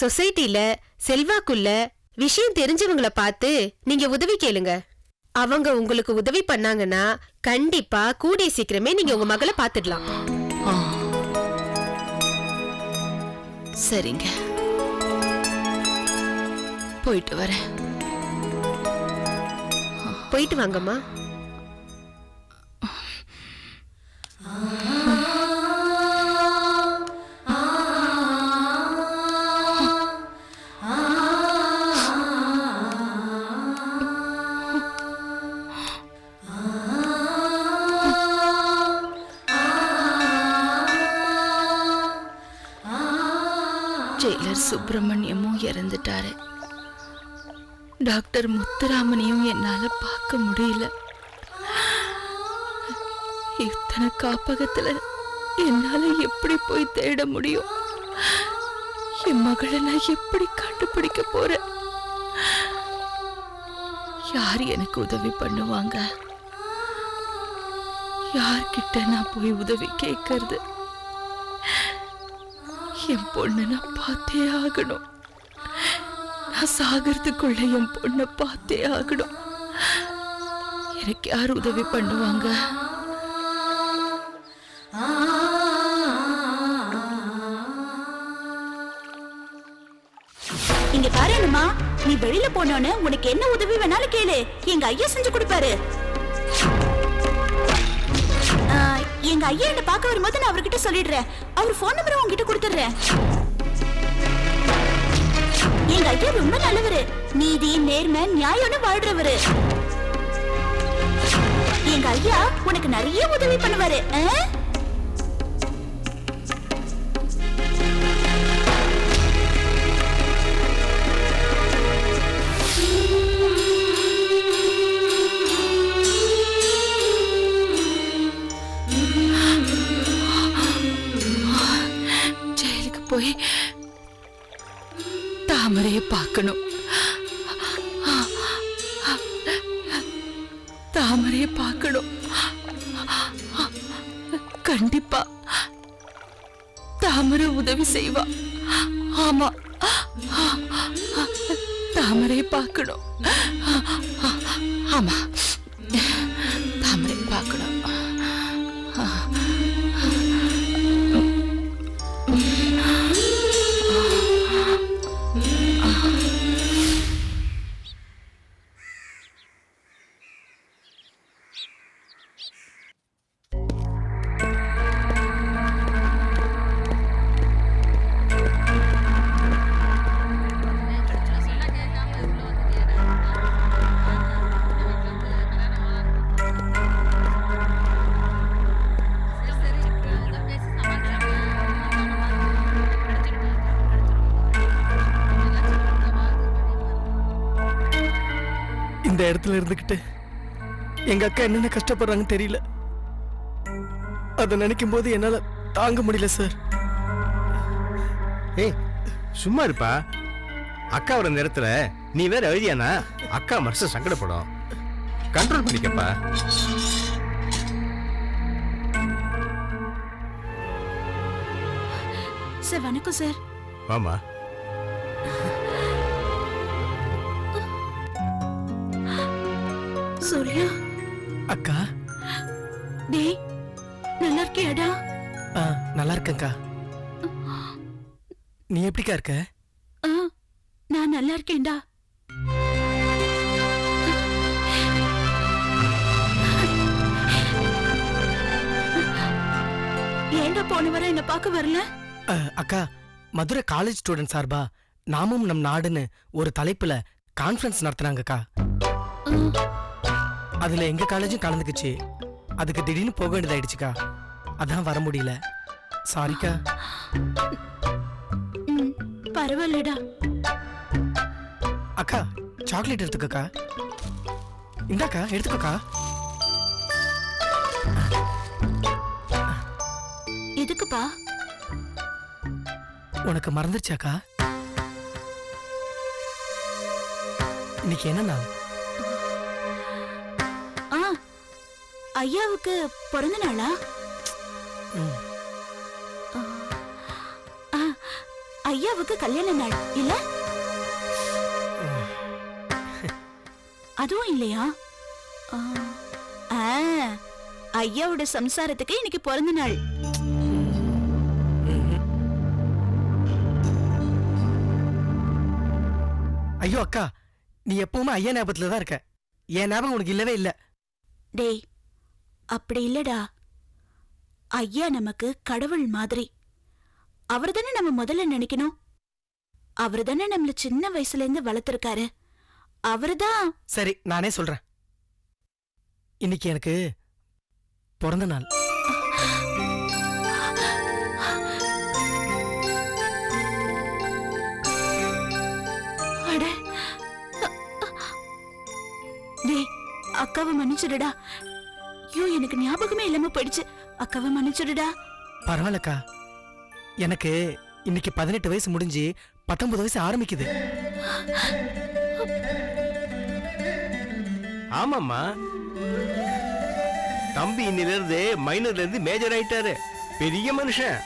சொசைட்டில செல்வாக்குள்ள விஷயம் தெரிஞ்சவங்கள பார்த்து நீங்க உதவி கேளுங்க. அவங்க உங்களுக்கு உதவி பண்ணாங்கன்னா கண்டிப்பா கூடிய சீக்கிரமே நீங்க உங்க மகளை பாத்துடலாம். சரிங்க, போயிட்டு வரேன். போயிட்டு வாங்கம்மா. ஜெயிலர் சுப்பிரமணியமும் இறந்துட்டாரு. டாக்டர் முத்துராமனையும் என்னால பார்க்க முடியல. இத்தனை காப்பகத்துல என்னால எப்படி போய் தேட முடியும்? என் மகளை நான் எப்படி கண்டுபிடிக்க போறேன்? யார் எனக்கு உதவி பண்ணுவாங்க? யார்கிட்ட நான் போய் உதவி கேட்கறது? என் பொண்ணை நான் பார்த்தே ஆகணும். நான் சாகிறதுக்குள்ள என் பொண்ணை பார்த்தே ஆகணும். எனக்கு யார் உதவி பண்ணுவாங்க? இங்க பாருமா, நீ வெளியில போனோன்னு உனக்கு என்ன உதவி வேணாலும் கேளு, எங்க ஐயா செஞ்சு கொடுப்பாரு. எங்க ஐயா என்ன பார்க்க வரும்போது நான் அவர்கிட்ட சொல்லிடுறேன். அவர் போன் நம்பரை உங்ககிட்ட கொடுத்துடுறேன். எங்க ஐயா ரொம்ப நல்லவரு, நீதி நேர்மை நியாயம்னு வாழ்றவரு. எங்க ஐயா உனக்கு நிறைய உதவி பண்ணுவாரு. போய் தாமரையை பார்க்கணும். தாமரையை பார்க்கணும். கண்டிப்பா தாமரை உதவி செய்வா. ஆமா, தாமரையை பார்க்கணும். ஆமா, தாமரையை பார்க்கணும். இந்த இடத்துல இருந்துகிட்டு எங்க அக்கா என்னென்ன கஷ்டப்படுறாங்கன்னு தெரியல. அதை நினைக்கும் போது என்னால தாங்க முடியல சார். ஏய் சும்மா இருப்பா. அக்கா வர நேரத்துல நீ வேற எழுதியானா அக்கா மனசு சங்கடப்படும். கண்ட்ரோல் பண்ணிக்கப்பா. சார் வணக்கம் சார். வாமா. சூர்யா. அக்கா. டேய் நல்லா இருக்கியாடா? நல்லா இருக்கேன்க்கா. நீ எப்படிக்கா இருக்க? நான் நல்லா இருக்கேன்டா. ஏன்டா போன வர என்ன பார்க்க வரல? அக்கா, மதுரை காலேஜ் ஸ்டூடெண்ட் சார்பா நாமும் நம் நாடுன்னு ஒரு தலைப்புல கான்ஃபரன்ஸ் நடத்துறாங்கக்கா. அதுல எங்க காலேஜும் கலந்துக்குச்சு. அதுக்கு திடீர்னு போக வேண்டியதாயிடுச்சுக்கா. அதான் வர முடியல. சாரிக்கா. பரவாயில்லடா. அக்கா சாக்லேட் எடுத்துக்கக்கா. இந்தாக்கா எடுத்துக்கக்கா. எதுக்குப்பா? உனக்கு மறந்துருச்சாக்கா? இன்னைக்கு என்ன நாள்? ஐயாவுக்கு பிறந்த நாளா? ஐயா ஐயாவுக்கு கல்யாண நாள் இல்ல? அதுவும் இல்லையா? ஐயாவோட சம்சாரத்துக்கு இன்னைக்கு பிறந்த நாள். ஐயோ அக்கா, நீ எப்பவுமே ஐயா ஞாபகத்துல தான் இருக்க. என் ஞாபகம் உனக்கு இல்லவே இல்ல. டேய், அப்படி இல்லடா. ஐயா நமக்கு கடவுள் மாதிரி. அவர் தானே நம்ம முதல்ல நினைக்கணும். அவர் தானே நம்மள சின்ன வயசுல இருந்து வளர்த்திருக்காரு. அவர்தான். சரி, நானே சொல்றேன். இன்னைக்கு எனக்கு பிறந்த நாள். டேய், அக்காவை மன்னிச்சுடுடா. ஐயோ, எனக்கு ஞாபகமே இல்லாம போயிடுச்சு. அக்காவை மன்னிச்சுடுடா. பரவாயில்லக்கா, எனக்கு இன்னைக்கு 18 வயசு முடிஞ்சு 19 வயசு ஆரம்பிக்குது. ஆமாம்மா, தம்பி இன்னிலிருந்து மைனர்ல இருந்து மேஜர் ஆயிட்டாரு. பெரிய மனுஷன்.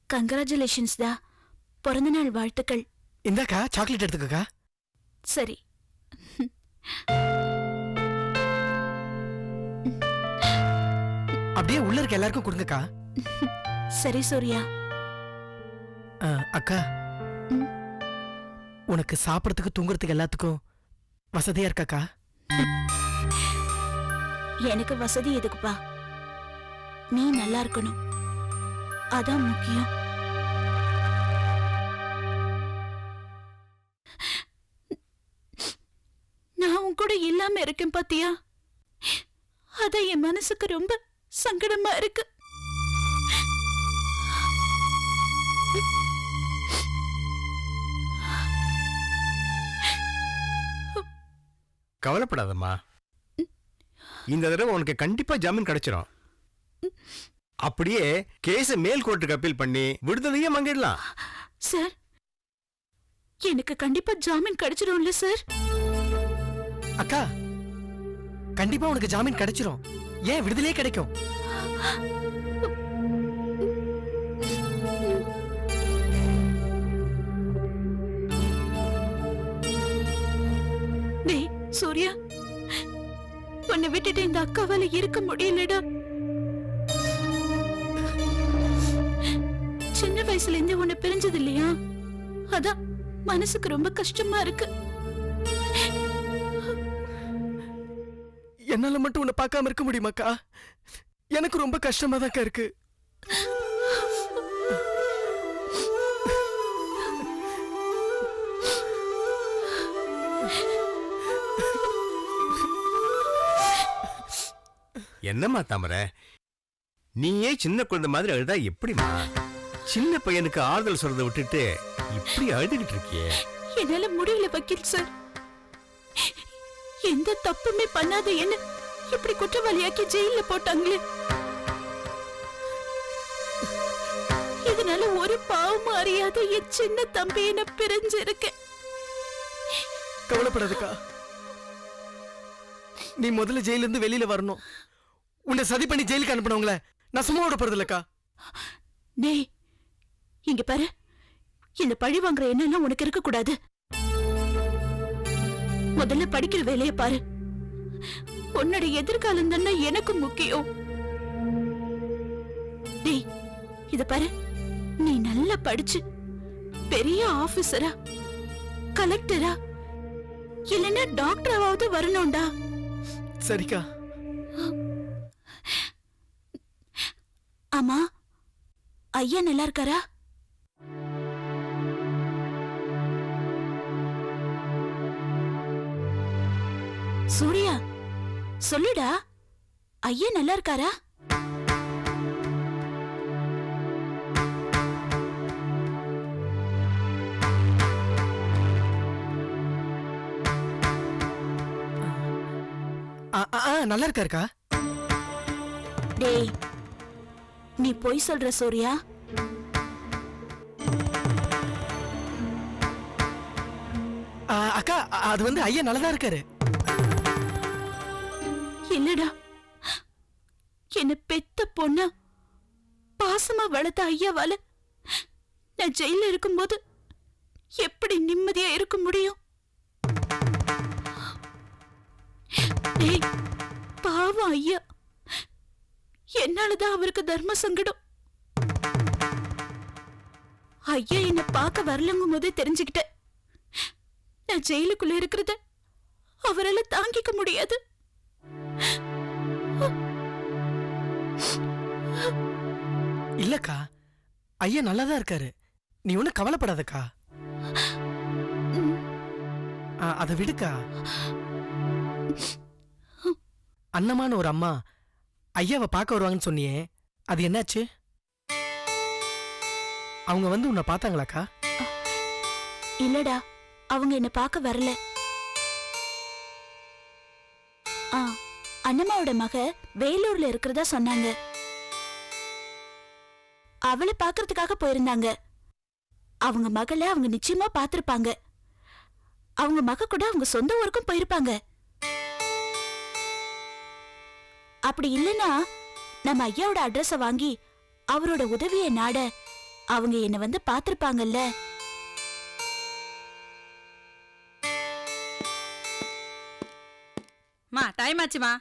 கங்க்ராச்சுலேஷன்ஸ் டா. பிறந்த நாள் வாழ்த்துக்கள். இந்தாக்கா, சாக்லேட் எடுத்துக்கக்கா. சரி. அப்படியே உள்ள இருக்க எல்லாருக்கும் கொடுங்கக்கா. சரி சூர்யா. அக்கா, உனக்கு சாப்பிடறதுக்கு தூங்குறதுக்கு எல்லாத்துக்கும் வசதியா இருக்காக்கா? எனக்கு வசதி எதுக்குப்பா? நீ நல்லா இருக்கணும், அதான் முக்கியம். நான் உன் கூட இல்லாம இருக்கேன் பாத்தியா? அத என் மனசுக்கு ரொம்ப சங்கடமா இருக்கு. கவலைப்படாதம்மா, இந்த தடவை உனக்கு கண்டிப்பா ஜாமீன் கிடைச்சிரும். அப்படியே கேஸ மேல் கோர்ட்டுக்கு அப்பீல் பண்ணி விடுதலையே வாங்கிடலாம். சார், எனக்கு கண்டிப்பா ஜாமீன் கிடைச்சிடும்ல சார்? அக்கா, கண்டிப்பா உனக்கு ஜாமீன் கிடைச்சிரும். ஏன், விடுதலையே கிடைக்கும். டேய் சூர்யா, உன்னை விட்டுட்டு இந்த அக்காவால இருக்க முடியலடா. சின்ன வயசுல இருந்து உன்னை பிரிஞ்சது இல்லையா? அதான் மனசுக்கு ரொம்ப கஷ்டமா இருக்கு. என்னால மட்டும் உன்னை பார்க்காம இருக்க முடியுமாக்கா? எனக்கு ரொம்ப கஷ்டமா தான் இருக்கு. என்னம்மா தாமரை, நீயே சின்ன குழந்தை மாதிரி அழுதா எப்படிமா? சின்ன பையனுக்கு ஆறுதல் சொல்றதை விட்டுட்டு இப்படி அழுதுகிட்டு இருக்கியே. என்னால முடியல வக்கீல் சார். எந்த தப்புமே பண்ணாத என்ன இப்படி குற்றவாளியாக்கி ஜெயில போட்டாங்களே. இதனால ஒரு பாவமும் அறியாத என் சின்ன தம்பி என்ன பிரிஞ்சு இருக்க. கவலைப்படாதக்கா, நீ முதல்ல ஜெயில இருந்து வெளியில வரணும். உன்னை சதி பண்ணி ஜெயிலுக்கு அனுப்பினவங்கள நான் சும்மா விட போறது இல்லக்கா. டேய், இங்க பாரு, இந்த பழி வாங்குற எண்ணெல்லாம் உனக்கு இருக்க கூடாது. முதல்ல படிக்கிற வேலைய பாரு. உன்னோட எதிர்காலம் தானே எனக்கு முக்கியம். டேய், இத பாரு, நீ நல்லா படிச்சு பெரிய ஆபீசரா, கலெக்டரா, இல்லைன்னா டாக்டராவது வரணும்டா. சரிக்கா. ஆமா, ஐயா நல்லா இருக்காரா? சூர்யா, சொல்லுடா, ஐயா நல்லா இருக்காரா? நல்லா இருக்காருக்கா. டேய், நீ பொய் சொல்ற சூர்யா. அக்கா, அது வந்து ஐயா நல்லதா இருக்காரு. இல்லடா, என்ன பெத்த பொண்ணா பாசமா வளர்த்த ஐயாவால நான் ஜெயில இருக்கும்போது எப்படி நிம்மதியா இருக்க முடியும்? ஏய், பாவம் ஐயா, என்னாலதான் அவருக்கு தர்ம சங்கடம். ஐயா என்ன பார்க்க வரலங்கும் போதே தெரிஞ்சுக்கிட்டேன். நான் ஜெயிலுக்குள்ள இருக்கிறத அவரால தாங்கிக்க முடியாது. இல்லக்கா, ஐயா நல்லாதான் இருக்காரு. நீ ஒன்னும் கவலைப்படாதக்கா. அதை விடுக்கா. அண்ணமான ஒரு அம்மா ஐயாவை பார்க்க வருவாங்கன்னு சொன்னியே, அது என்னாச்சு? அவங்க வந்து உன்னை பார்த்தாங்களாக்கா? இல்லடா, அவங்க என்ன பார்க்க வரல. அண்ணம்மாவோட மக வேலூர்ல இருக்கிறதா சொன்னாங்க. அவளை பாக்குறதுக்காக போயிருந்தாங்க. அவங்க மகளை அவங்க நிச்சயமா பாத்திருப்பாங்க. அவங்க மக கூட அவங்க சொந்த ஊருக்கும் போயிருப்பாங்க. அப்படி இல்லைன்னா நம்ம ஐயாவோட அட்ரஸ வாங்கி அவரோட உதவியை நாட அவங்க என்ன வந்து பாத்திருப்பாங்கல்ல. மா, டைம் ஆச்சுமா,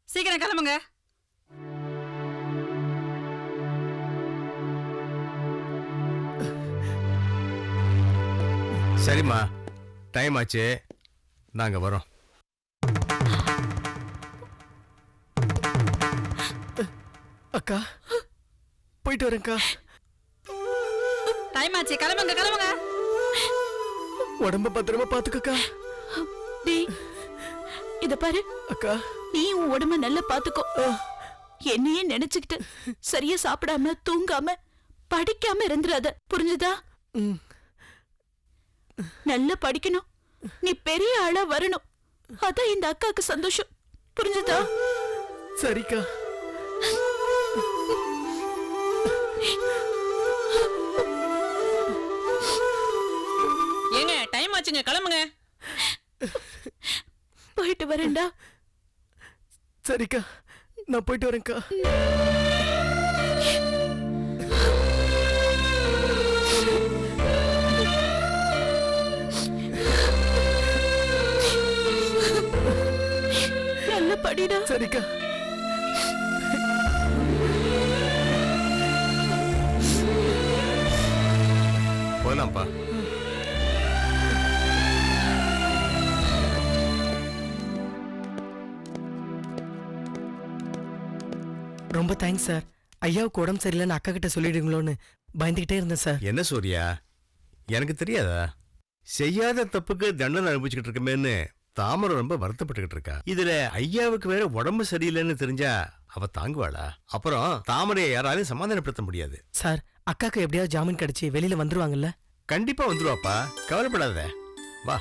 சீக்கிரம் கிளம்புங்க. சரிம்மா, டைம் ஆச்சு, நாங்க வரோம். அக்கா, போயிட்டு வரேன்க்கா. டைம் ஆச்சு, கிளம்புங்க கிளம்புங்க. உடம்ப பத்திரமா பாத்துக்கக்கா. டேய், இத பாரு அக்கா, நீ உன் உடம்ப நல்லா பாத்துக்கோ. என்னையே நினைச்சுக்கிட்டு சரியா சாப்பிடாம தூங்காம படிக்காம இருந்துராத, புரிஞ்சுதா? நல்லா படிக்கணும், நீ பெரிய ஆளா வரணும். அதான் இந்த அக்காக்கு சந்தோஷம், புரிஞ்சுதா? சரிக்கா. ஏங்க, டைம் ஆச்சுங்க, கிளம்புங்க. போயிட்டு வரேன்டா. சரிக்கா, நான் போயிட்டு வரேன்க்கா. நல்ல படிடா. சரிக்கா. போலாம்ப்பா. ரொம்ப தேங்க்ஸ் சார். ஐயாவுக்கு உடம்பு சரியில்லைன்னு அக்கா கிட்ட சொல்லிடுங்களோன்னு பயந்துகிட்டே இருந்தேன் சார். என்ன சூர்யா, எனக்கு தெரியாதா? செய்யாத தப்புக்கு தண்டனை அனுபவிச்சுக்கிட்டு இருக்கமேன்னு தாமரை ரொம்ப வருத்தப்பட்டுக்கிட்டு இருக்கா. இதுல ஐயாவுக்கு வேற உடம்பு சரியில்லைன்னு தெரிஞ்சா அவ தாங்குவாளா? அப்புறம் தாமரையை யாராலையும் சமாதானப்படுத்த முடியாது. சார், அக்காக்கு எப்படியாவது ஜாமீன் கிடைச்சி வெளியில வந்துருவாங்கல்ல? கண்டிப்பா வந்துருவாப்பா, கவலைப்படாத. வா.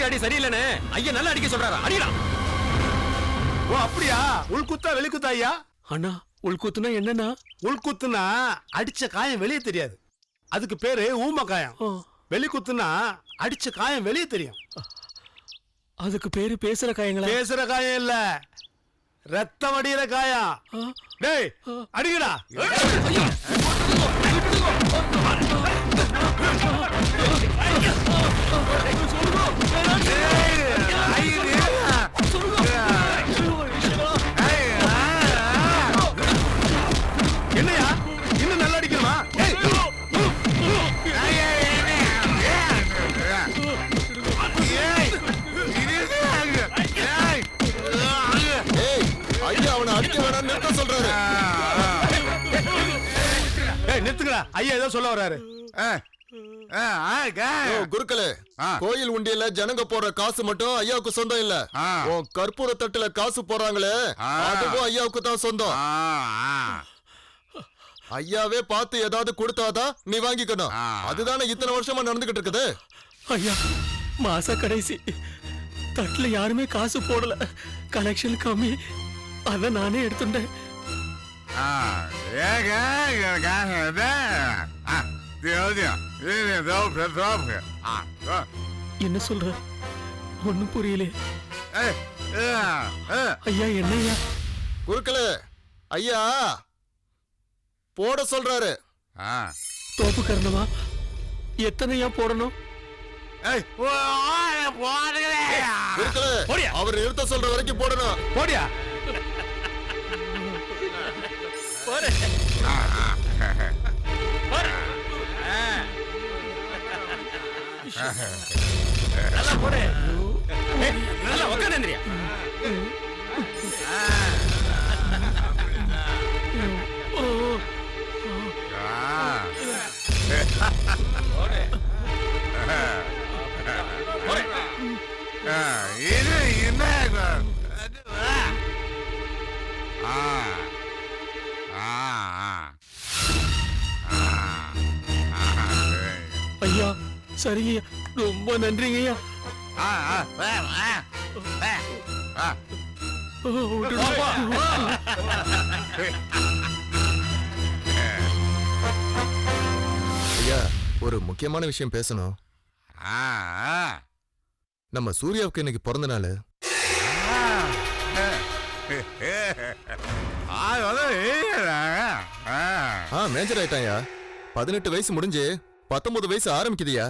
அடி சரியில்லைன்னு ஐயா நல்லா அடிக்க சொல்றாரா? அடிடா. ஓ அப்படியா? உள்குத்தா வெளிக்குத்தா ஐயா? அண்ணா, உள்குத்துனா என்னன்னா? உள்குத்துனா அடிச்ச காயம் வெளியே தெரியாது, அதுக்கு பேரு ஊம காயம். வெளிக்குத்துனா அடிச்ச காயம் வெளியே தெரியும், அதுக்கு பேரு பேசுற காயங்களா? பேசுற காயம் இல்ல, ரத்தம் அடிக்கிற காயம். டேய் அடிக்கடா. என்னையா இன்னும் நல்லா அடிக்கணுமா? நில்றா, ஐயா ஏதோ சொல்ல வர்றாரு. குருக்களே, கோயில் உண்டியல ஜனங்க போடுற காசு மட்டும் ஐயாவுக்கு சொந்தம் இல்ல. உன் கற்பூர தட்டுல காசு போடுறாங்களே, அதுவும் ஐயாவுக்கு தான் சொந்தம். ஐயாவே பார்த்து ஏதாவது கொடுத்தாதான் நீ வாங்கிக்கணும். அதுதானே இத்தனை வருஷமா நடந்துகிட்டு இருக்குது. ஐயா, மாச கடைசி தட்டுல யாருமே காசு போடல, கலெக்ஷன் கம்மி, அத நானே எடுத்துட்டேன். என்ன சொல்ற? ஒண்ணும் புரியல ஐயா. என்னையா? குருக்களே, ஐயா போட சொல்றாரு. தோப்பு கரணமா? எத்தனையா போடணும்? குருக்களே, அவர் நிறுத்த சொல்ற வரைக்கும் போடணும். போடியா. நல்லா போடு. நல்லா உட்காந்துறியா? இது என்ன? ஐயா சரிங்க, ரொம்ப நன்றிங்க ஐயா. ஐயா, ஒரு முக்கியமான விஷயம் பேசணும். நம்ம சூர்யாவுக்கு இன்னைக்கு பிறந்த நாள். மேஜர் ஆயிட்டாயா. 18 வயசு முடிஞ்சு 19 வயசு ஆரம்பிக்குதுயா.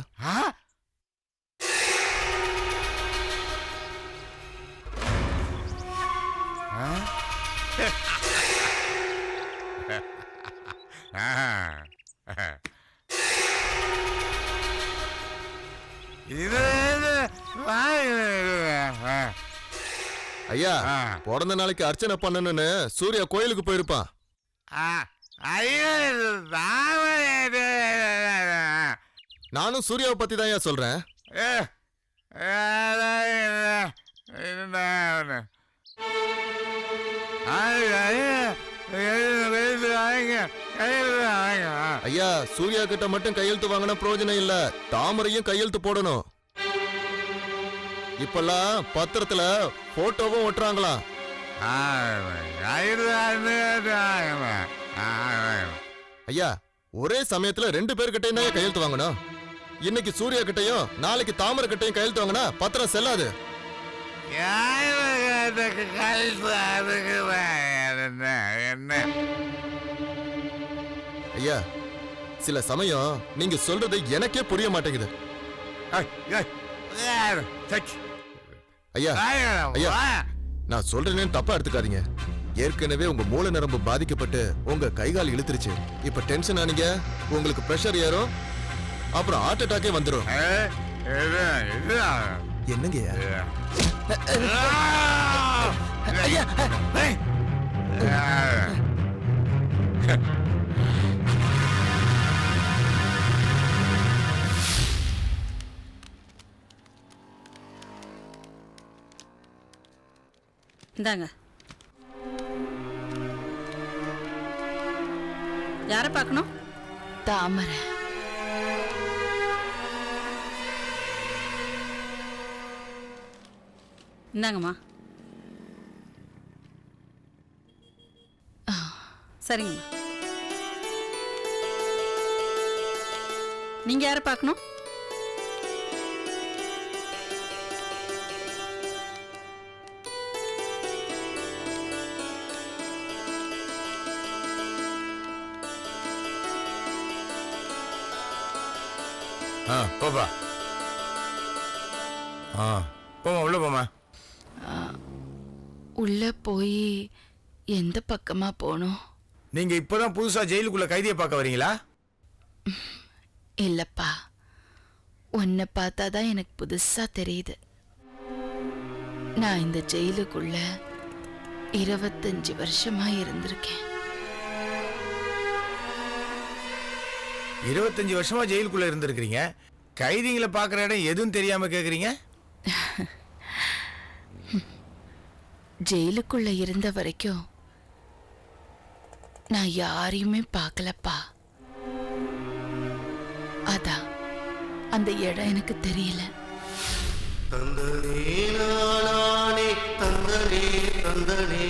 ஐயா, பிறந்த நாளைக்கு அர்ச்சனை பண்ணணும்னு சூர்யா கோயிலுக்கு போயிருப்பான். நானும் சூர்யாவை பத்தி தான் சொல்றேன். ஐயா, சூர்யா கிட்ட மட்டும் கையெழுத்து வாங்கினா பிரயோஜனம் இல்ல, தாமரையும் கையெழுத்து போடணும். இப்பெல்லாம் பத்திரத்துல போட்டோவும் ஒட்டுறாங்களா? ஐயா, ஒரே சமயத்துல 2 பேர்கிட்டையும் தான் கையெழுத்து வாங்கணும். இன்னைக்கு சூர்யா கிட்டையும் நாளைக்கு தாமரை கிட்டையும் கையெழுத்து வாங்கினா பத்திரம் செல்லாது. ஐயா, சில சமயம் நீங்க சொல்றது எனக்கே புரிய மாட்டேங்குது. ஐயா, ஐயா, நான் சொல்றேன்னு தப்பா எடுத்துக்காதீங்க. ஏற்கனவே உங்க மூளை நரம்பு பாதிக்கப்பட்டு உங்க கைகால் இழுத்துருச்சு. இப்ப டென்ஷன் ஆனீங்க, உங்களுக்கு பிரஷர் ஏறும், அப்புறம் ஹார்ட் அட்டாக்கே வந்துடும். என்னங்க இந்தாங்க. யாரை பார்க்கணும்? தாமரை. இந்தாங்கம்மா. சரிங்கம்மா. நீங்க யாரை பார்க்கணும்? போப்பா. போமா, உள்ள போமா. உள்ள போய் எந்த பக்கமா போகணும்? நீங்க இப்பதான் புதுசா ஜெயிலுக்குள்ள கைதியை பார்க்க வரீங்களா? இல்லப்பா, உன்னை பார்த்தாதான் எனக்கு புதுசா தெரியுது. நான் இந்த ஜெயிலுக்குள்ள 25 வருஷமா இருந்திருக்கேன். 25 வருஷமா ஜெயிலுக்குள்ள இருந்திருக்கிறீங்க. கைதிகளை பார்க்குற இடம் எதுவும் தெரியாம கேட்குறீங்க? ஜெயிலுக்குள்ள இருந்த வரைக்கும் நான் யாரையுமே பார்க்கலப்பா. அதான் அந்த இடம் எனக்கு தெரியல. தந்தனே நானே தந்தனே தந்தனே